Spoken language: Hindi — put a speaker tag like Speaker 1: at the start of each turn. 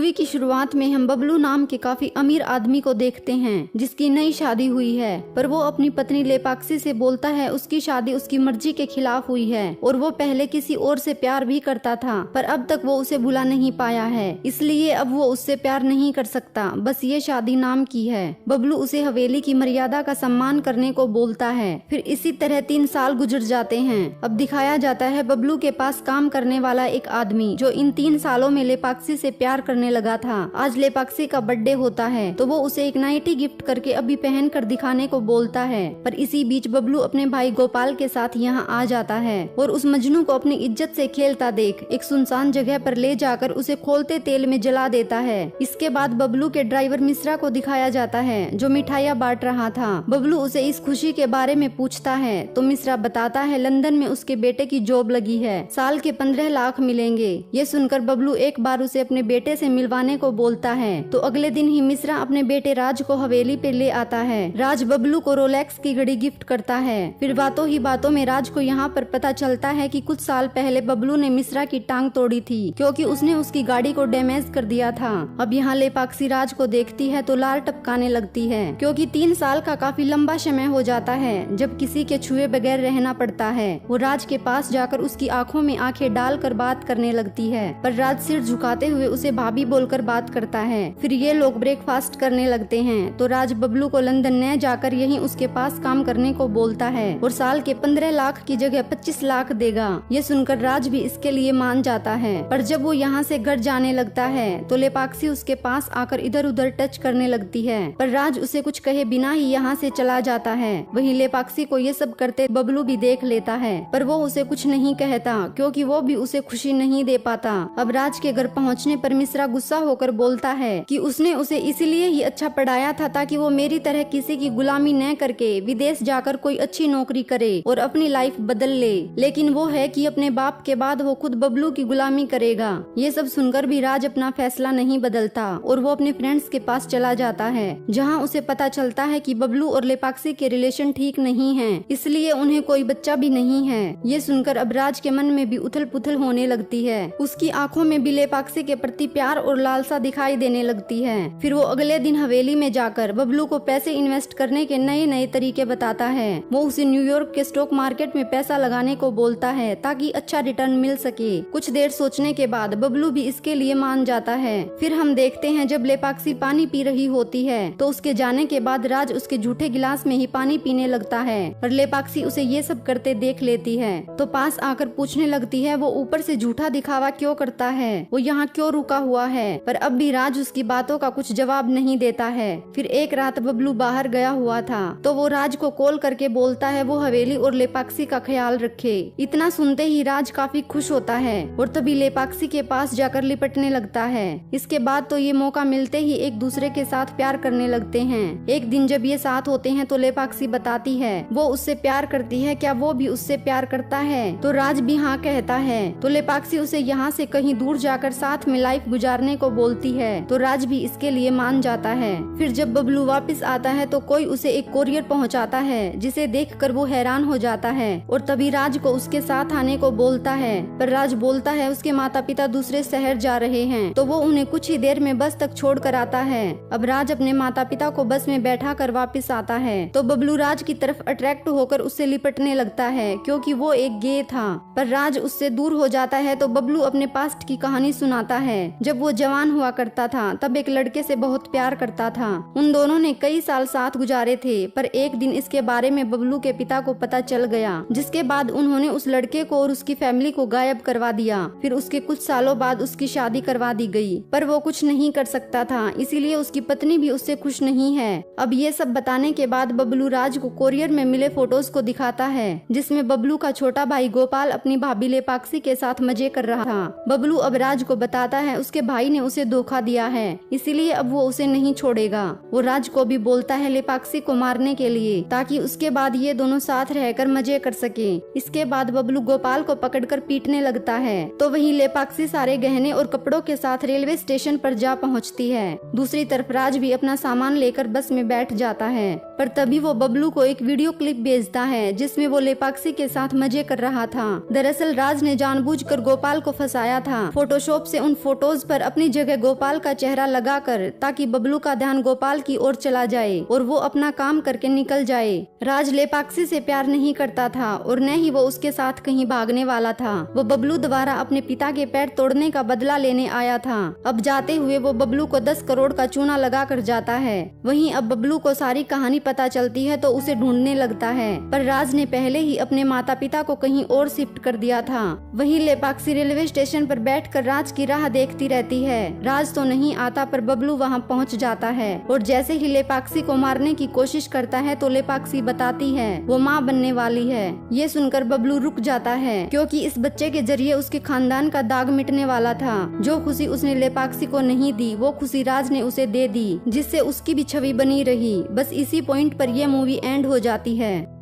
Speaker 1: मूवी की शुरुआत में हम बबलू नाम के काफी अमीर आदमी को देखते हैं जिसकी नई शादी हुई है, पर वो अपनी पत्नी लेपाक्षी से बोलता है उसकी शादी उसकी मर्जी के खिलाफ हुई है और वो पहले किसी और से प्यार भी करता था, पर अब तक वो उसे भुला नहीं पाया है, इसलिए अब वो उससे प्यार नहीं कर सकता, बस ये शादी नाम की है। बबलू उसे हवेली की मर्यादा का सम्मान करने को बोलता है। फिर इसी तरह 3 साल गुजर जाते हैं। अब दिखाया जाता है बबलू के पास काम करने वाला एक आदमी जो इन 3 सालों में लेपाक्षी से प्यार करने लगा था। आज लेपाक्षी का बर्थडे होता है तो वो उसे एक नाइटी गिफ्ट करके अभी पहन कर दिखाने को बोलता है, पर इसी बीच बबलू अपने भाई गोपाल के साथ यहाँ आ जाता है और उस मजनू को अपनी इज्जत से खेलता देख एक सुनसान जगह पर ले जाकर उसे खोलते तेल में जला देता है। इसके बाद बबलू के ड्राइवर मिश्रा को दिखाया जाता है जो मिठाइयाँ बांट रहा था। बबलू उसे इस खुशी के बारे में पूछता है तो मिश्रा बताता है लंदन में उसके बेटे की जॉब लगी है, साल के 15 लाख मिलेंगे। ये सुनकर बबलू एक बार उसे अपने बेटे से मिलवाने को बोलता है तो अगले दिन ही मिश्रा अपने बेटे राज को हवेली पे ले आता है। राज बबलू को रोलेक्स की घड़ी गिफ्ट करता है। फिर बातों ही बातों में राज को यहाँ पर पता चलता है कि कुछ साल पहले बबलू ने मिश्रा की टांग तोड़ी थी क्योंकि उसने उसकी गाड़ी को डैमेज कर दिया था। अब यहाँ लेपाक्षी राज को देखती है तो लार टपकाने लगती है क्योंकि 3 साल का काफी लंबा समय हो जाता है जब किसी के छुए बगैर रहना पड़ता है। वो राज के पास जाकर उसकी आंखों में आंखें डालकर बात करने लगती है, पर राज सिर झुकाते हुए उसे भाभी बोलकर बात करता है। फिर ये लोग ब्रेकफास्ट करने लगते हैं तो राज बबलू को लंदन न जाकर यहीं उसके पास काम करने को बोलता है और साल के 15 लाख की जगह 25 लाख देगा। ये सुनकर राज भी इसके लिए मान जाता है, पर जब वो यहाँ से घर जाने लगता है तो लेपाक्षी उसके पास आकर इधर उधर टच करने लगती है, पर राज उसे कुछ कहे बिना ही यहाँ से चला जाता है। वहीं लेपाक्षी को ये सब करते बबलू भी देख लेता है, पर वो उसे कुछ नहीं कहता क्योंकि वो भी उसे खुशी नहीं दे पाता। अब राज के घर पहुँचने पर मिश्रा गुस्सा होकर बोलता है कि उसने उसे इसीलिए ही अच्छा पढ़ाया था ताकि वो मेरी तरह किसी की गुलामी न करके विदेश जाकर कोई अच्छी नौकरी करे और अपनी लाइफ बदल ले, लेकिन वो है कि अपने बाप के बाद वो खुद बबलू की गुलामी करेगा। ये सब सुनकर भी राज अपना फैसला नहीं बदलता और वो अपने फ्रेंड्स के पास चला जाता है जहाँ उसे पता चलता है कि बबलू और लेपाक्षी के रिलेशन ठीक नहीं है, इसलिए उन्हें कोई बच्चा भी नहीं है। ये सुनकर अब राज के मन में भी उथल पुथल होने लगती है। उसकी आंखों में भी लेपाक्षी के प्रति प्यार और लालसा दिखाई देने लगती है। फिर वो अगले दिन हवेली में जाकर बबलू को पैसे इन्वेस्ट करने के नए नए तरीके बताता है। वो उसे न्यूयॉर्क के स्टॉक मार्केट में पैसा लगाने को बोलता है ताकि अच्छा रिटर्न मिल सके। कुछ देर सोचने के बाद बबलू भी इसके लिए मान जाता है। फिर हम देखते हैं जब लेपाक्षी पानी पी रही होती है तो उसके जाने के बाद राज उसके झूठे गिलास में ही पानी पीने लगता है, पर लेपाक्षी उसे ये सब करते देख लेती है तो पास आकर पूछने लगती है वो ऊपर से झूठा दिखावा क्यों करता है, वो यहाँ क्यों रुका हुआ है, पर अब भी राज उसकी बातों का कुछ जवाब नहीं देता है। फिर एक रात बबलू बाहर गया हुआ था तो वो राज को कॉल करके बोलता है वो हवेली और लेपाक्षी का ख्याल रखे। इतना सुनते ही राज काफी खुश होता है और तभी लेपाक्षी के पास जाकर लिपटने लगता है। इसके बाद तो ये मौका मिलते ही एक दूसरे के साथ प्यार करने लगते हैं। एक दिन जब ये साथ होते हैं तो लेपाक्षी बताती है वो उससे प्यार करती है, क्या वो भी उससे प्यार करता है, तो राज भी हाँ कहता है। तो लेपाक्षी उसे यहाँ से कहीं दूर जाकर साथ में लाइफ गुजारने को बोलती है तो राज भी इसके लिए मान जाता है। फिर जब बबलू वापस आता है तो कोई उसे एक कोरियर पहुँचाता है जिसे देखकर वो हैरान हो जाता है और तभी राज को उसके साथ आने को बोलता है, पर राज बोलता है उसके माता पिता दूसरे शहर जा रहे हैं तो वो उन्हें कुछ ही देर में बस तक छोड़ कर आता है। अब राज अपने माता पिता को बस में बैठा कर वापस आता है तो बबलू राज की तरफ अट्रैक्ट होकर उससे लिपटने लगता है क्योंकि वो एक गे था, पर राज उससे दूर हो जाता है तो बबलू अपने पास्ट की कहानी सुनाता है। जब वो जवान हुआ करता था तब एक लड़के से बहुत प्यार करता था। उन दोनों ने कई साल साथ गुजारे थे, पर एक दिन इसके बारे में बबलू के पिता को पता चल गया, जिसके बाद उन्होंने उस लड़के को और उसकी फैमिली को गायब करवा दिया। फिर उसके कुछ सालों बाद उसकी शादी करवा दी गई, पर वो कुछ नहीं कर सकता था, इसीलिए उसकी पत्नी भी उससे खुश नहीं है। अब ये सब बताने के बाद बबलू राज को कोरियर में मिले फोटोज को दिखाता है जिसमें बबलू का छोटा भाई गोपाल अपनी भाभी लेपाक्षी के साथ मजे कर रहा था। बबलू अब राज को बताता है उसके भाई ने उसे धोखा दिया है, इसीलिए अब वो उसे नहीं छोड़ेगा। वो राज को भी बोलता है लेपाक्षी को मारने के लिए ताकि उसके बाद ये दोनों साथ रहकर मजे कर सके। इसके बाद बबलू गोपाल को पकड़कर पीटने लगता है तो वहीं लेपाक्षी सारे गहने और कपड़ों के साथ रेलवे स्टेशन पर जा पहुंचती है। दूसरी तरफ राज भी अपना सामान लेकर बस में बैठ जाता है, पर तभी वो बबलू को एक वीडियो क्लिप भेजता है जिसमें वो लेपाक्षी के साथ मजे कर रहा था। दरअसल राज ने जानबूझकर गोपाल को फंसाया था। फोटोशॉप से उन फोटोज पर अपनी जगह गोपाल का चेहरा लगाकर, ताकि बबलू का ध्यान गोपाल की ओर चला जाए और वो अपना काम करके निकल जाए। राज लेपाक्षी से प्यार नहीं करता था और न ही वो उसके साथ कहीं भागने वाला था। वो बबलू द्वारा अपने पिता के पैर तोड़ने का बदला लेने आया था। अब जाते हुए वो बबलू को 10 करोड़ का चूना लगा कर जाता है। वहीं अब बबलू को सारी कहानी पता चलती है तो उसे ढूंढने लगता है, पर राज ने पहले ही अपने माता पिता को कहीं और शिफ्ट कर दिया था। वहीं लेपाक्षी रेलवे स्टेशन पर बैठकर राज की राह देखती रहती है। राज तो नहीं आता, पर बबलू वहां पहुंच जाता है और जैसे ही लेपाक्षी को मारने की कोशिश करता है तो लेपाक्षी बताती है वो माँ बनने वाली है। ये सुनकर बबलू रुक जाता है, क्योंकि इस बच्चे के जरिए उसके खानदान का दाग मिटने वाला था। जो खुशी उसने लेपाक्षी को नहीं दी, वो खुशी राज ने उसे दे दी, जिससे उसकी भी छवि बनी रही। बस इसी पॉइंट पर यह मूवी एंड हो जाती है।